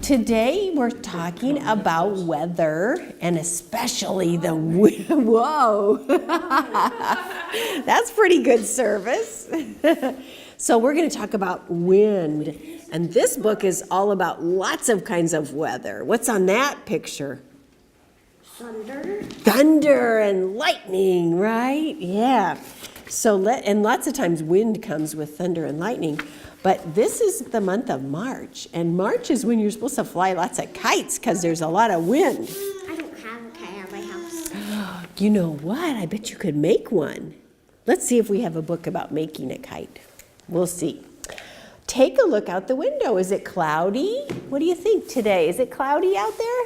Today we're talking about weather and especially the wind. Whoa, that's pretty good service. So we're going to talk about wind, and this book is all about lots of kinds of weather. What's on that picture? Thunder. Thunder and lightning, right? Yeah. And lots of times wind comes with thunder and lightning. But this is the month of March, and March is when you're supposed to fly lots of kites because there's a lot of wind. I don't have a kite at my house. You know what? I bet you could make one. Let's see if we have a book about making a kite. We'll see. Take a look out the window. Is it cloudy? What do you think today? Is it cloudy out there?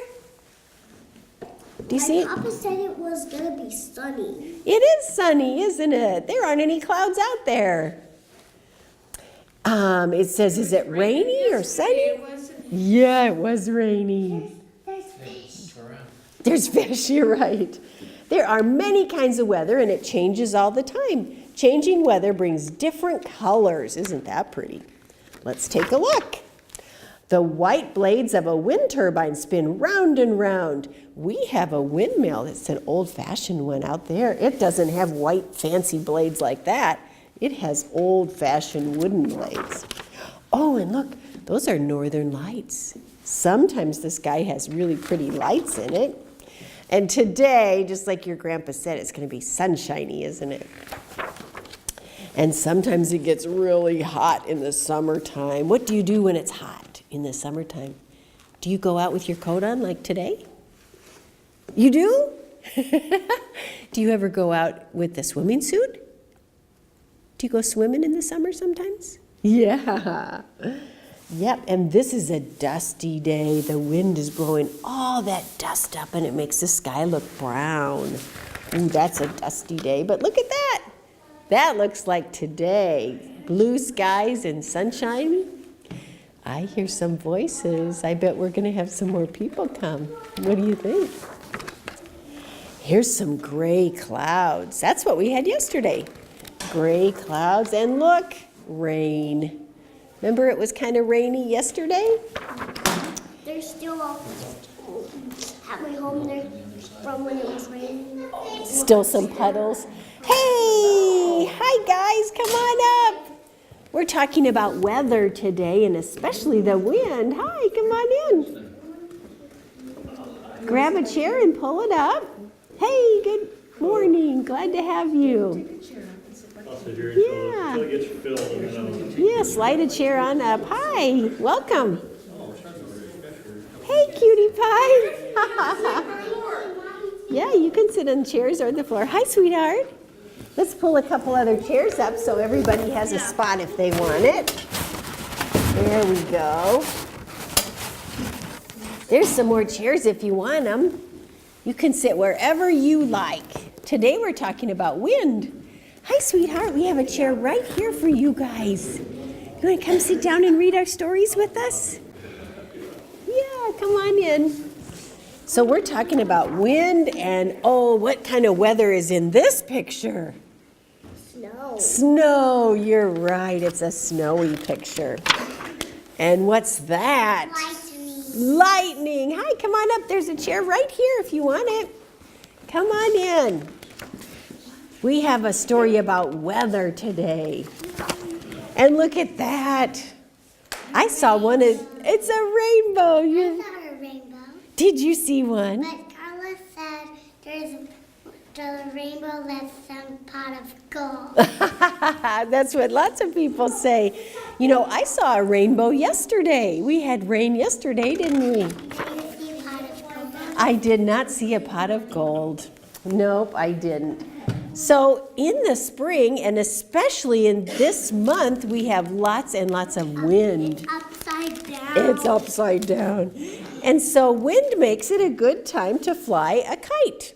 Do you see it? Papa said it was going to be sunny. It is sunny, isn't it? There aren't any clouds out there. It says, is it rainy or sunny? Yeah, it was rainy. There's fish. There's fish, you're right. There are many kinds of weather, and it changes all the time. Changing weather brings different colors. Isn't that pretty? Let's take a look. The white blades of a wind turbine spin round and round. We have a windmill. It's an old-fashioned one out there. It doesn't have white, fancy blades like that. It has old-fashioned wooden blades. Oh, and look, those are northern lights. Sometimes the sky has really pretty lights in it. And today, just like your grandpa said, it's going to be sunshiny, isn't it? And sometimes it gets really hot in the summertime. What do you do when it's hot in the summertime? Do you go out with your coat on like today? You do? Do you ever go out with the swimming suit? Do you go swimming in the summer sometimes? Yeah. Yep, and this is a dusty day. The wind is blowing all that dust up and it makes the sky look brown. Ooh, that's a dusty day, but look at that. That looks like today. Blue skies and sunshine. I hear some voices. I bet we're going to have some more people come. What do you think? Here's some gray clouds. That's what we had yesterday. Gray clouds, and look, rain. Remember it was kind of rainy yesterday? There's still at my home there from when it was raining. Still some puddles. Hey, hi guys, come on up. We're talking about weather today, and especially the wind. Hi, come on in. Grab a chair and pull it up. Hey, good morning. Glad to have you. Yeah. Yeah, slide a chair on up. Hi, welcome. Hey, cutie pie. Yeah, you can sit on chairs or the floor. Hi, sweetheart. Let's pull a couple other chairs up so everybody has a spot if they want it. There we go. There's some more chairs if you want them. You can sit wherever you like. Today we're talking about wind. Hi, sweetheart. We have a chair right here for you guys. You want to come sit down and read our stories with us? Yeah, come on in. So we're talking about wind, and oh, what kind of weather is in this picture? Snow. Snow, you're right. It's a snowy picture. And what's that? Lightning. Lightning. Hi, come on up. There's a chair right here if you want it. Come on in. We have a story about weather today. And look at that. I saw one. It's a rainbow. I saw a rainbow. Did you see one? But Carla said there's a rainbow that's some pot of gold. That's what lots of people say. You know, I saw a rainbow yesterday. We had rain yesterday, didn't we? Did you see a pot of gold? I did not see a pot of gold. Nope, I didn't. So in the spring, and especially in this month, we have lots and lots of wind. It's upside down. It's upside down. And so wind makes it a good time to fly a kite.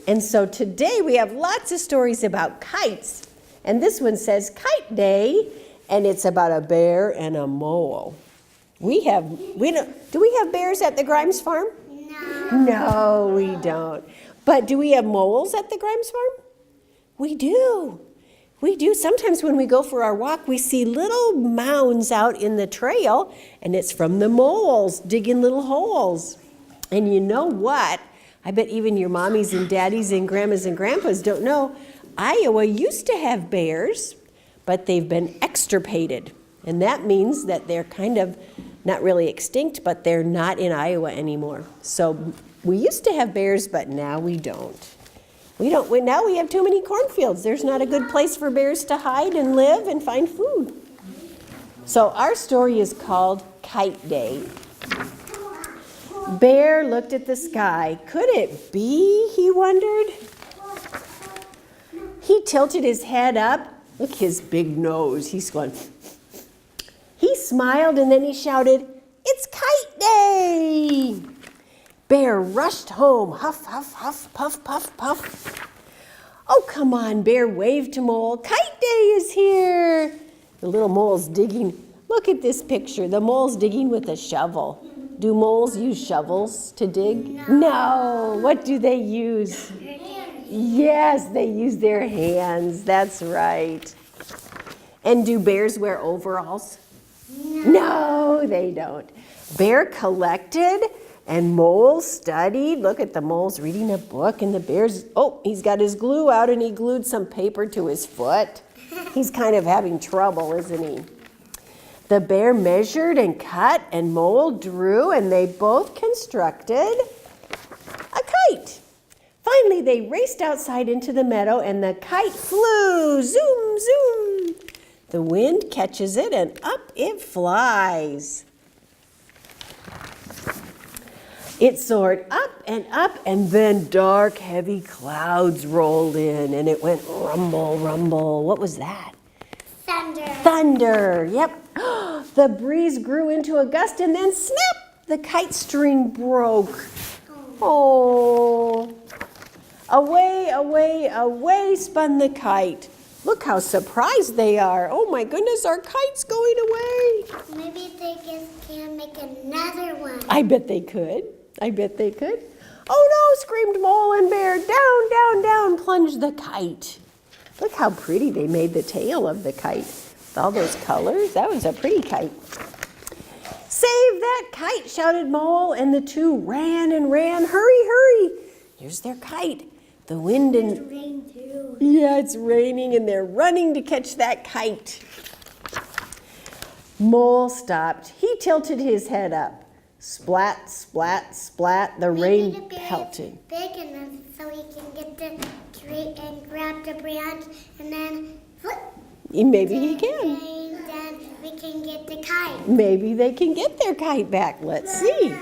And so today we have lots of stories about kites. And this one says Kite Day, and it's about a bear and a mole. Do we have bears at the Grimes farm? No. No, we don't. But do we have moles at the Grimes farm? We do. We do. Sometimes when we go for our walk, we see little mounds out in the trail, and it's from the moles digging little holes. And you know what? I bet even your mommies and daddies and grandmas and grandpas don't know. Iowa used to have bears, but they've been extirpated. And that means that they're kind of not really extinct, but they're not in Iowa anymore. So we used to have bears, but now we don't. Now we have too many cornfields. There's not a good place for bears to hide and live and find food. So our story is called Kite Day. Bear looked at the sky. Could it be, he wondered? He tilted his head up. Look, his big nose. He's going. He smiled and then he shouted, "It's Kite Day!" Bear rushed home, huff, huff, huff, puff, puff, puff. "Oh, come on," Bear waved to Mole. "Kite Day is here." The little mole's digging. Look at this picture. The mole's digging with a shovel. Do moles use shovels to dig? No. What do they use? Yes, they use their hands. That's right. And do bears wear overalls? No, they don't. Bear collected and Mole studied. Look at the mole's reading a book and the bear's, he's got his glue out and he glued some paper to his foot. He's kind of having trouble, isn't he? The bear measured and cut and Mole drew and they both constructed a kite. Finally, they raced outside into the meadow and the kite flew, zoom, zoom. The wind catches it and up it flies. It soared up and then dark, heavy clouds rolled in and it went rumble, rumble. What was that? Thunder. Thunder, yep. The breeze grew into a gust and then snap, the kite string broke. Oh. Away, away, away spun the kite. Look how surprised they are. Oh my goodness, our kite's going away. Maybe they can make another one. I bet they could. I bet they could. Oh no, screamed Mole and Bear. Down, down, down plunged the kite. Look how pretty they made the tail of the kite. With all those colors, that was a pretty kite. Save that kite, shouted Mole, and the two ran and ran. Hurry, hurry. Here's their kite. The wind and... It's rain too. Yeah, it's raining and they're running to catch that kite. Mole stopped. He tilted his head up. Splat, splat, splat, the rain pelted. Big enough so he can get the tree and grab the branch and then flip. Maybe he can. And then we can get the kite. Maybe they can get their kite back. Let's see.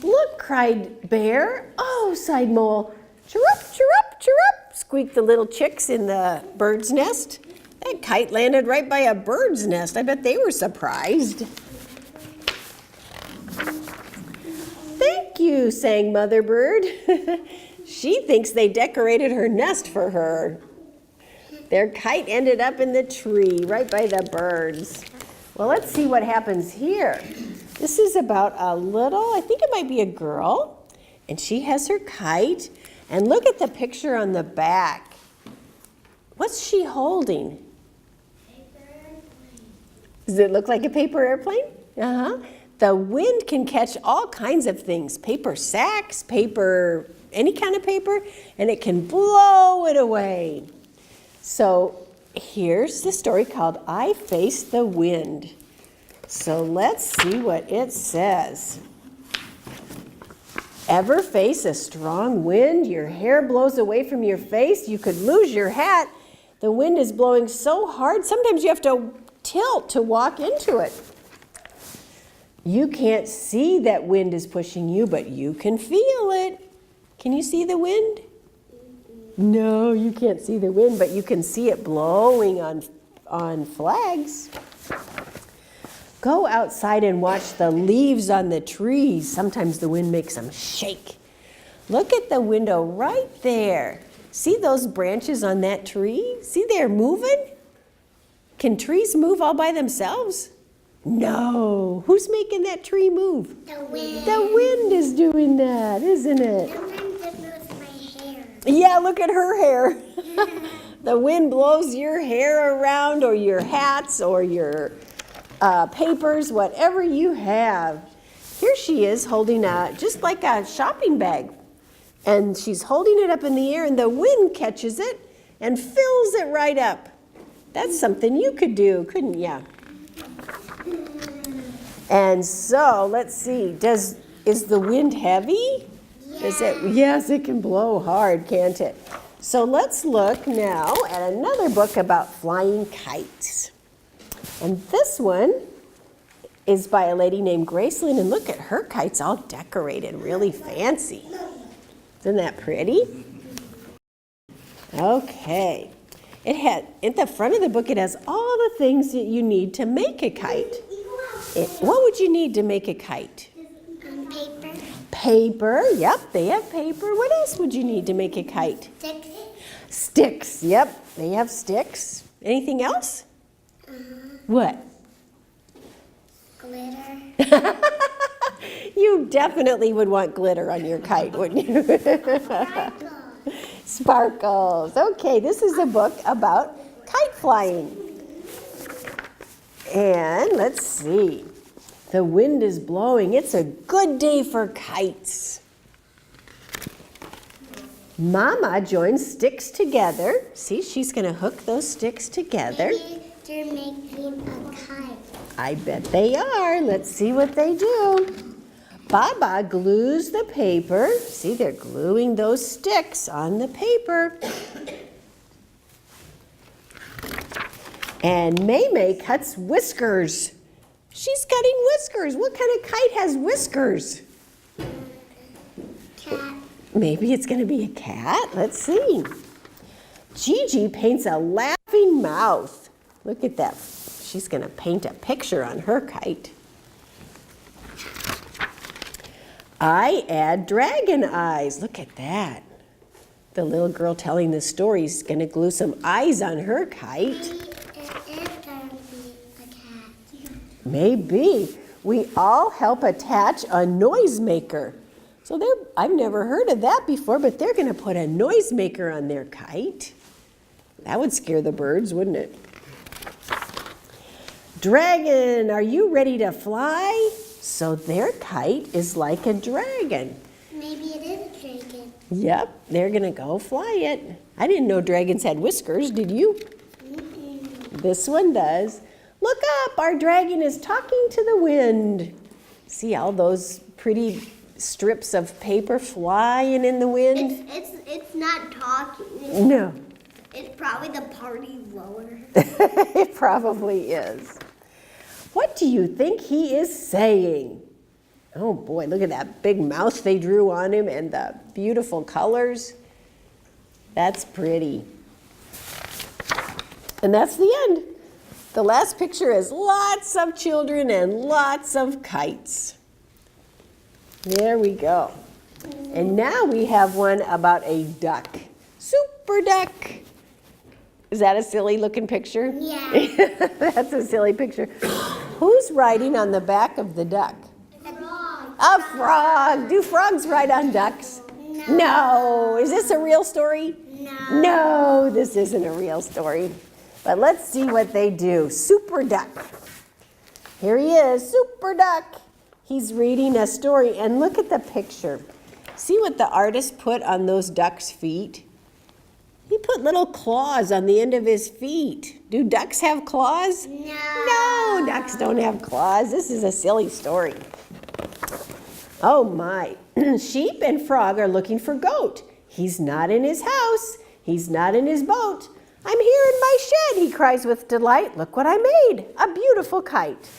Look, cried Bear. Oh, sighed Mole. Chirrup, chirrup, chirrup, squeaked the little chicks in the bird's nest. That kite landed right by a bird's nest. I bet they were surprised. Thank you, sang Mother Bird. She thinks they decorated her nest for her. Their kite ended up in the tree right by the birds. Well, let's see what happens here. This is about a little, I think it might be a girl, and she has her kite. And look at the picture on the back. What's she holding? Paper airplane. Does it look like a paper airplane? Uh-huh. The wind can catch all kinds of things. Paper sacks, paper, any kind of paper, and it can blow it away. So here's the story called I Faced the Wind. So let's see what it says. Ever face a strong wind? Your hair blows away from your face. You could lose your hat. The wind is blowing so hard, sometimes you have to tilt to walk into it. You can't see that wind is pushing you, but you can feel it. Can you see the wind? No, you can't see the wind, but you can see it blowing on flags. Go outside and watch the leaves on the trees. Sometimes the wind makes them shake. Look at the window right there. See those branches on that tree? See they're moving? Can trees move all by themselves? No. Who's making that tree move? The wind. The wind is doing that, isn't it? Sometimes it moves my hair. Yeah, look at her hair. The wind blows your hair around, or your hats, or your papers, whatever you have. Here she is holding just like a shopping bag. And she's holding it up in the air, and the wind catches it and fills it right up. That's something you could do, couldn't you? And so, let's see, is the wind heavy? Yes, it can blow hard, can't it? So let's look now at another book about flying kites. And this one is by a lady named Gracelyn, and look at her kites all decorated, really fancy. Isn't that pretty? Okay. At the front of the book, it has all the things that you need to make a kite. What would you need to make a kite? Paper. Paper, yep, they have paper. What else would you need to make a kite? Sticks. Sticks, yep, they have sticks. Anything else? What? Glitter. You definitely would want glitter on your kite, wouldn't you? Sparkles. Okay, this is a book about kite flying. And let's see. The wind is blowing. It's a good day for kites. Mama joins sticks together. See, she's going to hook those sticks together. Maybe they're making a kite. I bet they are. Let's see what they do. Baba glues the paper. See, they're gluing those sticks on the paper. And Maymay cuts whiskers. She's cutting whiskers. What kind of kite has whiskers? Cat. Maybe it's going to be a cat. Let's see. Gigi paints a laughing mouth. Look at that. She's going to paint a picture on her kite. I add dragon eyes. Look at that. The little girl telling the story is going to glue some eyes on her kite. Maybe it is going to be a cat. Maybe. We all help attach a noisemaker. So I've never heard of that before, but they're going to put a noisemaker on their kite. That would scare the birds, wouldn't it? Dragon, are you ready to fly? So their kite is like a dragon. Maybe it is a dragon. Yep, they're going to go fly it. I didn't know dragons had whiskers, did you? This one does. Look up, our dragon is talking to the wind. See all those pretty strips of paper flying in the wind? It's not talking. No. It's probably the party blower. It probably is. What do you think he is saying? Oh boy, look at that big mouth they drew on him and the beautiful colors. That's pretty. And that's the end. The last picture is lots of children and lots of kites. There we go. And now we have one about a duck. Super duck. Is that a silly looking picture? Yeah. That's a silly picture. Who's riding on the back of the duck? A frog. A frog. Do frogs ride on ducks? No. Is this a real story? No. No, this isn't a real story. But let's see what they do. Super duck. Here he is, Super duck. He's reading a story, and look at the picture. See what the artist put on those ducks' feet? He put little claws on the end of his feet. Do ducks have claws? No, ducks don't have claws. This is a silly story. Oh my. Sheep and frog are looking for goat. He's not in his house. He's not in his boat. I'm here in my shed, he cries with delight. Look what I made, a beautiful kite.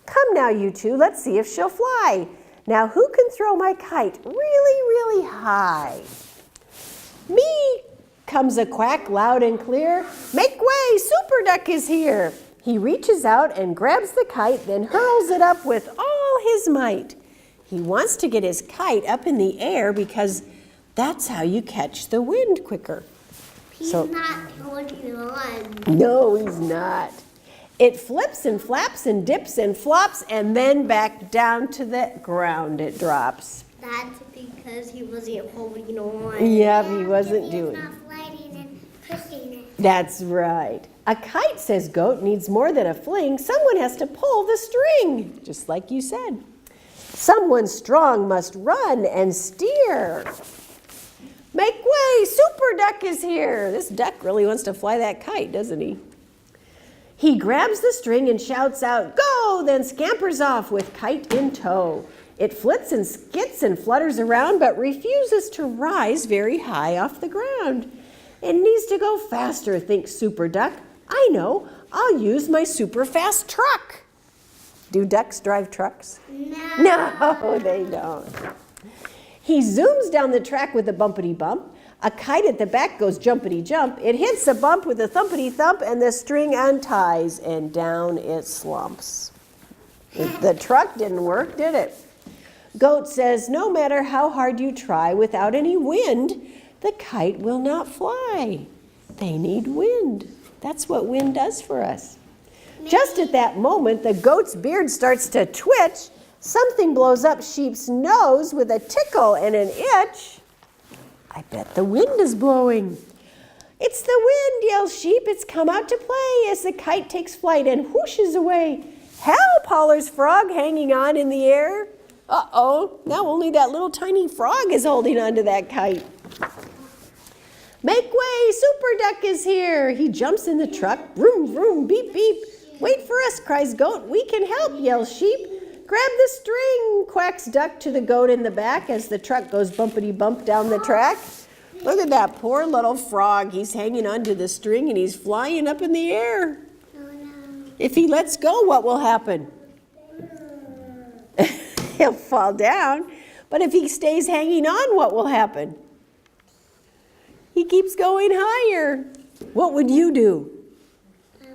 Come now, you two, let's see if she'll fly. Now, who can throw my kite really, really high? Me, comes a quack loud and clear. Make way, Super Duck is here. He reaches out and grabs the kite, then hurls it up with all his might. He wants to get his kite up in the air because that's how you catch the wind quicker. He's not holding on. No, he's not. It flips and flaps and dips and flops, and then back down to the ground it drops. That's because he wasn't holding on. Yeah, he wasn't He's doing. not sliding and pushing it. That's right. A kite, says Goat, needs more than a fling. Someone has to pull the string, just like you said. Someone strong must run and steer. Make way, Super Duck is here. This duck really wants to fly that kite, doesn't he? He grabs the string and shouts out, "Go!" then scampers off with kite in tow. It flits and skits and flutters around, but refuses to rise very high off the ground. It needs to go faster, thinks Super Duck. I know, I'll use my super fast truck. Do ducks drive trucks? No, they don't. He zooms down the track with a bumpity bump. A kite at the back goes jumpity jump. It hits a bump with a thumpity thump, and the string unties, and down it slumps. The truck didn't work, did it? Goat says, no matter how hard you try, without any wind, the kite will not fly. They need wind. That's what wind does for us. Just at that moment, the goat's beard starts to twitch. Something blows up Sheep's nose with a tickle and an itch. I bet the wind is blowing. It's the wind, yells Sheep. It's come out to play as the kite takes flight and whooshes away. Help, hollers Frog, hanging on in the air. Uh-oh, now only that little tiny frog is holding onto that kite. Make way, Super Duck is here. He jumps in the truck. Vroom, vroom, beep, beep. Wait for us, cries Goat. We can help, yells Sheep. Grab the string, quacks Duck to the goat in the back as the truck goes bumpity bump down the track. Look at that poor little frog. He's hanging onto the string and he's flying up in the air. Oh, no. If he lets go, what will happen? He'll fall down. But if he stays hanging on, what will happen? He keeps going higher. What would you do? I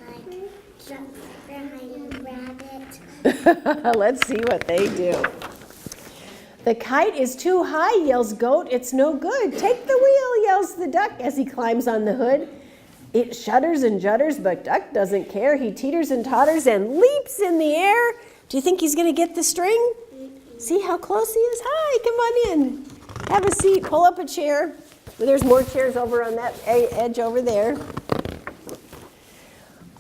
will give, jump behind and grab it. Let's see what they do. The kite is too high, yells Goat. It's no good. Take the wheel, yells the duck as he climbs on the hood. It shudders and judders, but Duck doesn't care. He teeters and totters and leaps in the air. Do you think he's going to get the string? See how close he is? Hi, come on in. Have a seat. Pull up a chair. There's more chairs over on that edge over there.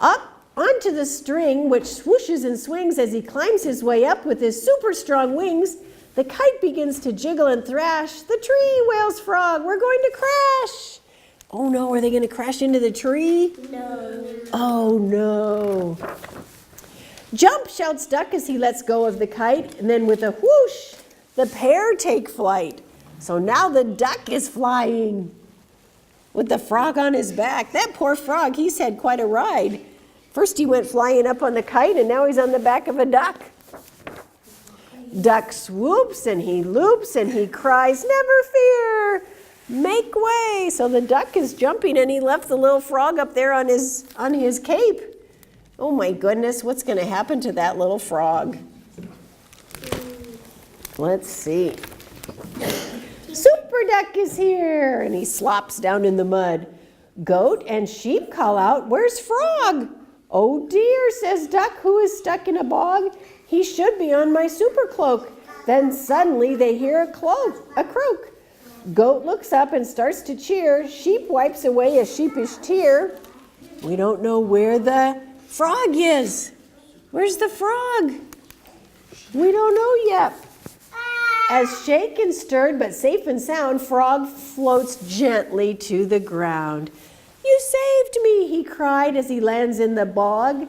Up onto the string, which swooshes and swings as he climbs his way up with his super strong wings. The kite begins to jiggle and thrash. The tree, wails Frog. We're going to crash. Oh no, are they going to crash into the tree? No. Oh no. Jump, shouts Duck as he lets go of the kite, and then with a whoosh, the pair take flight. So now the duck is flying with the frog on his back. That poor frog, he's had quite a ride. First he went flying up on the kite, and now he's on the back of a duck. Duck swoops and he loops and he cries, never fear. Make way. So the duck is jumping and he left the little frog up there on his cape. Oh my goodness, what's going to happen to that little frog? Let's see. Super Duck is here and he slops down in the mud. Goat and Sheep call out, where's Frog? Oh dear, says Duck, who is stuck in a bog. He should be on my super cloak. Then suddenly they hear a croak. Goat looks up and starts to cheer. Sheep wipes away a sheepish tear. We don't know where the frog is. Where's the frog? We don't know yet. As shaken, stirred, but safe and sound, Frog floats gently to the ground. You saved me, he cried as he lands in the bog.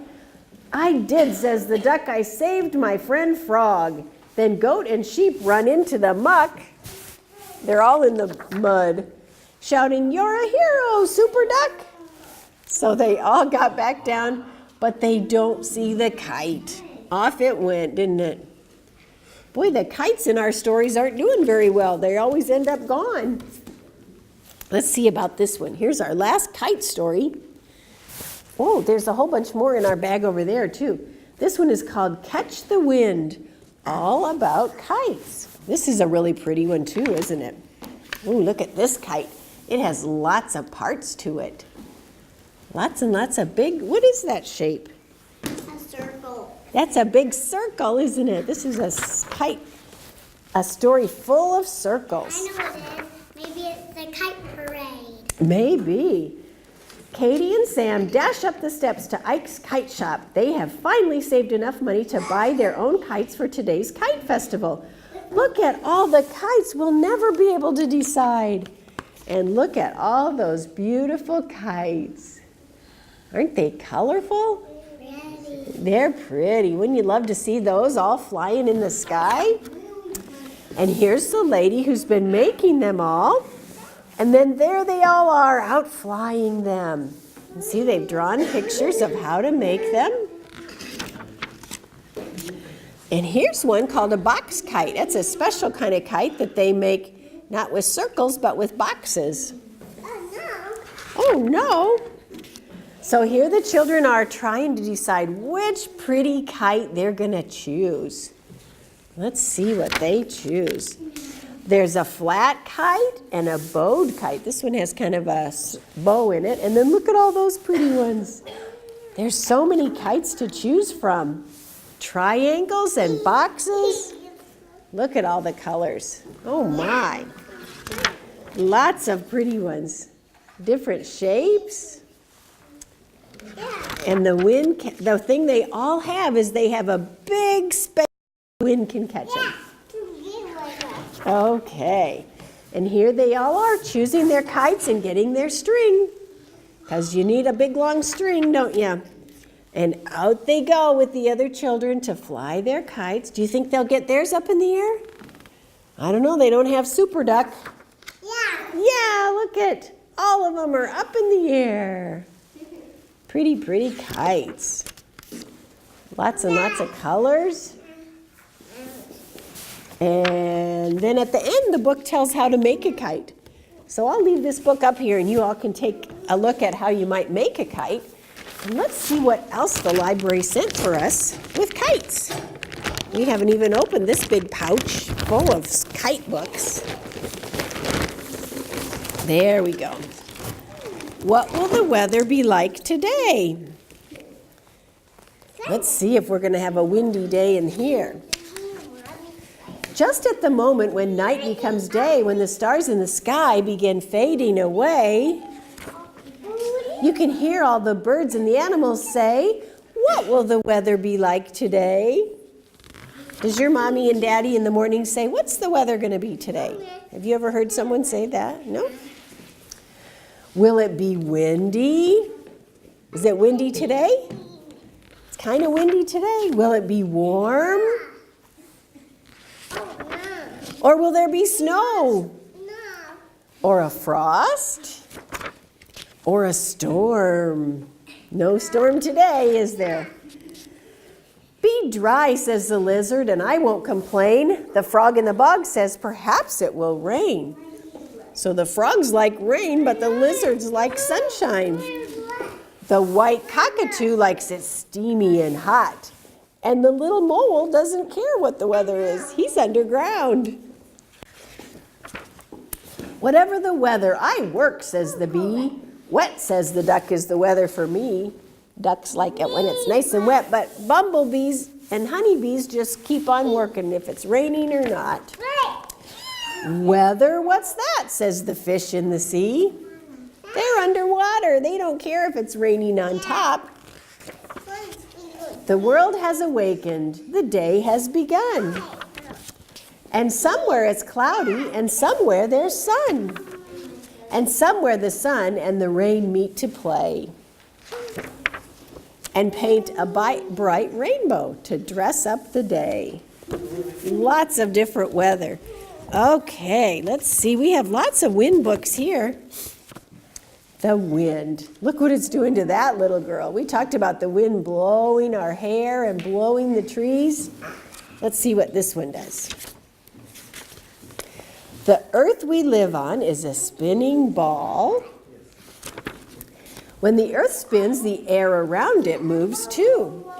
I did, says the duck. I saved my friend Frog. Then Goat and Sheep run into the muck. They're all in the mud, shouting, you're a hero, Super Duck. So they all got back down, but they don't see the kite. Off it went, didn't it? Boy, the kites in our stories aren't doing very well. They always end up gone. Let's see about this one. Here's our last kite story. Oh, there's a whole bunch more in our bag over there, too. This one is called Catch the Wind, all about kites. This is a really pretty one, too, isn't it? Oh, look at this kite. It has lots of parts to it. Lots and lots of big, what is that shape? A circle. That's a big circle, isn't it? This is a kite, a story full of circles. I know what it is. Maybe it's the kite Maybe. Katie and Sam dash up the steps to Ike's Kite Shop. They have finally saved enough money to buy their own kites for today's kite festival. Look at all the kites. We'll never be able to decide. And look at all those beautiful kites. Aren't they colorful? They're pretty. Wouldn't you love to see those all flying in the sky? And here's the lady who's been making them all. And then there they all are, out flying them. And see, they've drawn pictures of how to make them. And here's one called a box kite. That's a special kind of kite that they make not with circles, but with boxes. Oh, no. So here the children are trying to decide which pretty kite they're going to choose. Let's see what they choose. There's a flat kite and a bowed kite. This one has kind of a bow in it. And then look at all those pretty ones. There's so many kites to choose from. Triangles and boxes. Look at all the colors. Oh my. Lots of pretty ones. Different shapes. And the thing they all have is they have a big space the wind can catch them. Okay, and here they all are choosing their kites and getting their string, because you need a big long string, don't you? And out they go with the other children to fly their kites. Do you think they'll get theirs up in the air? I don't know, they don't have Super Duck. Yeah, look at, all of them are up in the air. Pretty, pretty kites. Lots and lots of colors. And then at the end, the book tells how to make a kite. So I'll leave this book up here and you all can take a look at how you might make a kite. And let's see what else the library sent for us with kites. We haven't even opened this big pouch full of kite books. There we go. What will the weather be like today? Let's see if we're going to have a windy day in here. Just at the moment when night becomes day, when the stars in the sky begin fading away, you can hear all the birds and the animals say, "What will the weather be like today?" Does your mommy and daddy in the morning say, "What's the weather going to be today?" Have you ever heard someone say that? No? Will it be windy? Is it windy today? It's kind of windy today. Will it be warm? Or will there be snow? Or a frost? Or a storm? No storm today, is there? Be dry, says the lizard, and I won't complain. The frog in the bog says, perhaps it will rain. So the frogs like rain, but the lizards like sunshine. The white cockatoo likes it steamy and hot. And the little mole doesn't care what the weather is. He's underground. Whatever the weather, I work, says the bee. Wet, says the duck, is the weather for me. Ducks like it when it's nice and wet, but bumblebees and honeybees just keep on working if it's raining or not. Weather, what's that, says the fish in the sea. They're underwater. They don't care if it's raining on top. The world has awakened. The day has begun. And somewhere it's cloudy, and somewhere there's sun. And somewhere the sun and the rain meet to play. And paint a bright rainbow to dress up the day. Lots of different weather. Okay, let's see. We have lots of wind books here. The wind. Look what it's doing to that little girl. We talked about the wind blowing our hair and blowing the trees. Let's see what this one does. The earth we live on is a spinning ball. When the earth spins, the air around it moves too.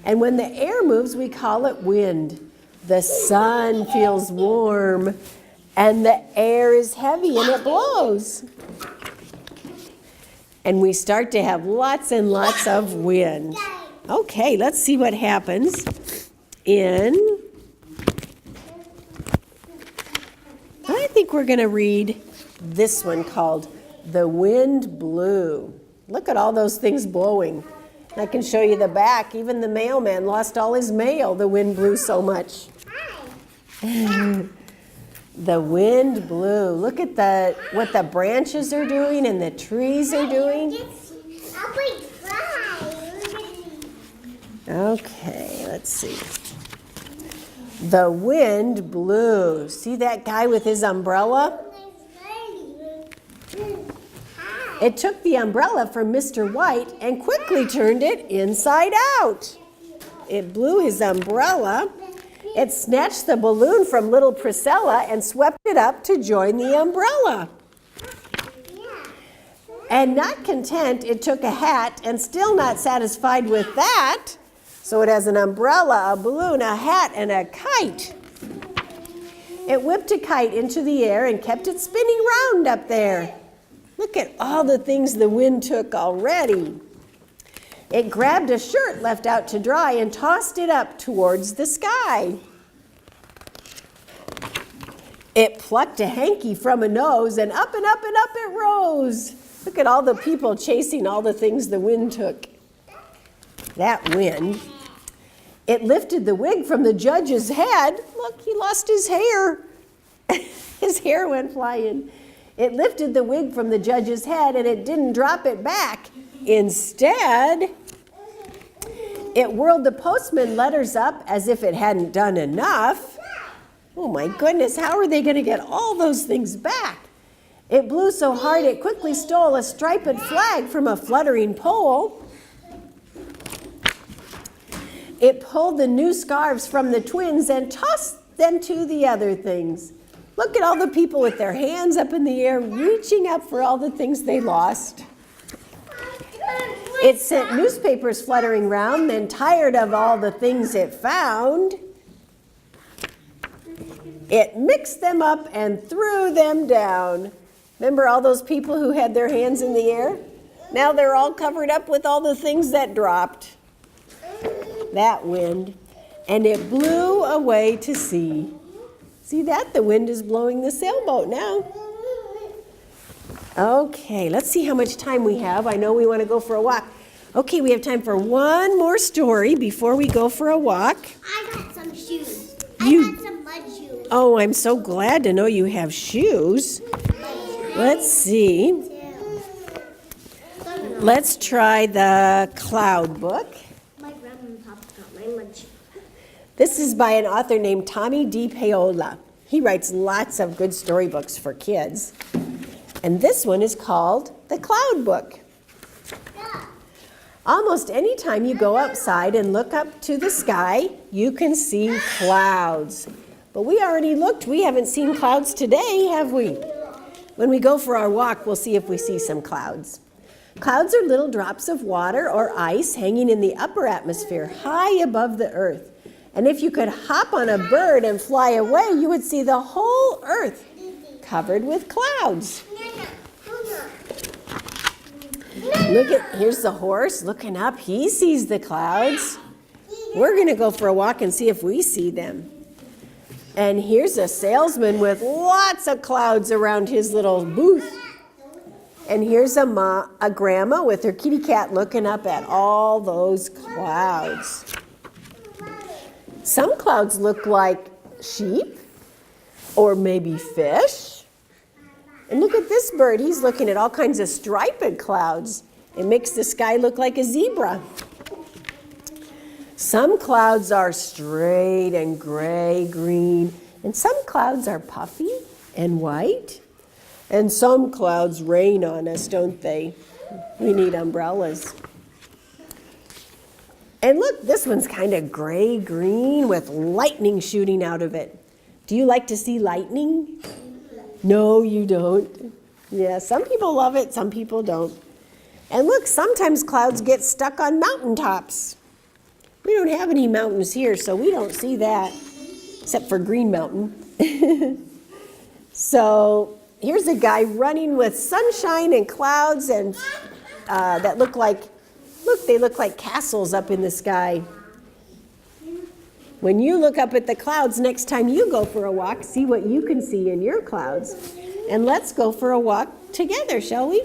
And when the air moves, we call it wind. The sun feels warm, and the air is heavy, and it blows. And we start to have lots and lots of wind. Okay, let's see what happens I think we're going to read this one called The Wind Blew. Look at all those things blowing. I can show you the back. Even the mailman lost all his mail. The wind blew so much. The wind blew. Look at what the branches are doing and the trees are doing. Okay, let's see. The wind blew. See that guy with his umbrella? It took the umbrella from Mr. White and quickly turned it inside out. It blew his umbrella. It snatched the balloon from little Priscilla and swept it up to join the umbrella. And not content, it took a hat, and still not satisfied with that, so it has an umbrella, a balloon, a hat, and a kite. It whipped a kite into the air and kept it spinning round up there. Look at all the things the wind took already. It grabbed a shirt left out to dry and tossed it up towards the sky. It plucked a hanky from a nose and up and up and up it rose. Look at all the people chasing all the things the wind took. That wind. It lifted the wig from the judge's head. Look, he lost his hair. His hair went flying. It lifted the wig from the judge's head and it didn't drop it back. Instead, it whirled the postman letters up as if it hadn't done enough. Oh my goodness, how are they going to get all those things back? It blew so hard it quickly stole a striped flag from a fluttering pole. It pulled the new scarves from the twins and tossed them to the other things. Look at all the people with their hands up in the air, reaching up for all the things they lost. It sent newspapers fluttering round, then tired of all the things it found, it mixed them up and threw them down. Remember all those people who had their hands in the air? Now they're all covered up with all the things that dropped. That wind. And it blew away to sea. See that? The wind is blowing the sailboat now. Okay, let's see how much time we have. I know we want to go for a walk. Okay, we have time for one more story before we go for a walk. I got some shoes. I got some mud shoes. Oh, I'm so glad to know you have shoes. Let's see. Let's try the Cloud book. My grandma and papa got my mud shoes. This is by an author named Tommy D. Paola. He writes lots of good storybooks for kids. And this one is called The Cloud Book. Almost any time you go outside and look up to the sky, you can see clouds. But we already looked. We haven't seen clouds today, have we? When we go for our walk, we'll see if we see some clouds. Clouds are little drops of water or ice hanging in the upper atmosphere, high above the earth. And if you could hop on a bird and fly away, you would see the whole earth covered with clouds. Here's the horse looking up. He sees the clouds. We're going to go for a walk and see if we see them. And here's a salesman with lots of clouds around his little booth. And here's a grandma with her kitty cat looking up at all those clouds. Some clouds look like sheep or maybe fish. And look at this bird. He's looking at all kinds of striped clouds. It makes the sky look like a zebra. Some clouds are straight and gray-green, and some clouds are puffy and white. And some clouds rain on us, don't they? We need umbrellas. And look, this one's kind of gray-green with lightning shooting out of it. Do you like to see lightning? No, you don't. Yeah, some people love it, some people don't. And look, sometimes clouds get stuck on mountaintops. We don't have any mountains here, so we don't see that, except for Green Mountain. So here's a guy running with sunshine and clouds and that look like castles up in the sky. When you look up at the clouds next time you go for a walk, see what you can see in your clouds. and let's go for a walk together, shall we?